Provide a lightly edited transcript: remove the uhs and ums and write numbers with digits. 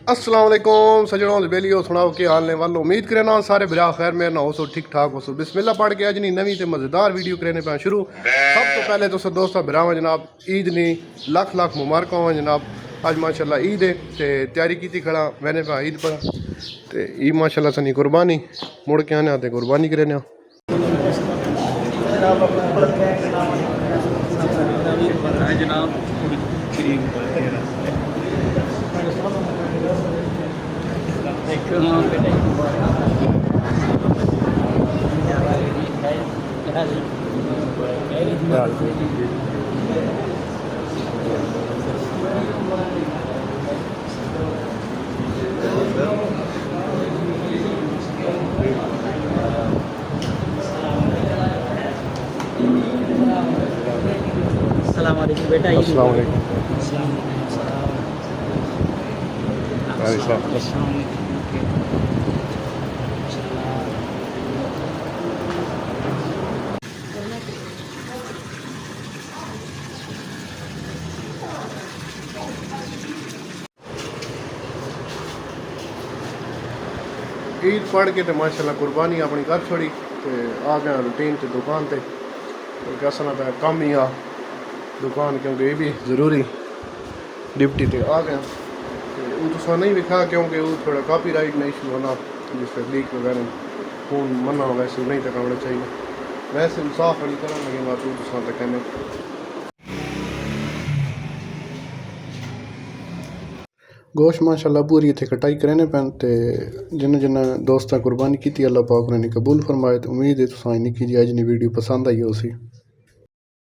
अस्सलाम वालेकुम सजनों बेलियो सुनाओ कि हाल ने वालो उम्मीद करना सारे बिरा खैर मेरे ना हो सो ठीक ठाक हो सो बिस्मिल्लाह पढ़ के अज नहीं नवी तो मज़ेदार वीडियो करने पे शुरू। सब तो पहले तो दोस्तों बिराव जनाब ईद नहीं लख लख मुबारक हो जनाब। अज माशाल्लाह ईद है तो तैयारी की खड़ा मैंने पे ईद पर तो ईद माशाल्लाह सनी कुर्बानी मुड़ के आने आते कुर्बानी करने बेटा ईद पढ़ के तो माशाल्लाह कुर्बानी अपनी कर छोड़ी तो आ गया रूटीन से दुकान से कसना पे कम ही आ दुकान क्योंकि ये भी ज़रूरी डिप्टी पे आ गया तो वो तो नहीं विखा क्योंकि वो थोड़ा कॉपीराइट नहीं इशू होना जिससे लीक वगैरह फोन मना वैसे नहीं तक होना चाहिए वैसे साफ नहीं करना लगे बात वो तो कहने गोश्त माशाल्लाह पूरी इतने कटाई करने पैन ते जिन्हें जिन्हें दोस्तां कुर्बानी की अल्लाह पाक ने कबूल फरमाए तो उम्मीद है तुसां निक्की जी अज दी वीडियो पसंद आई हो सी।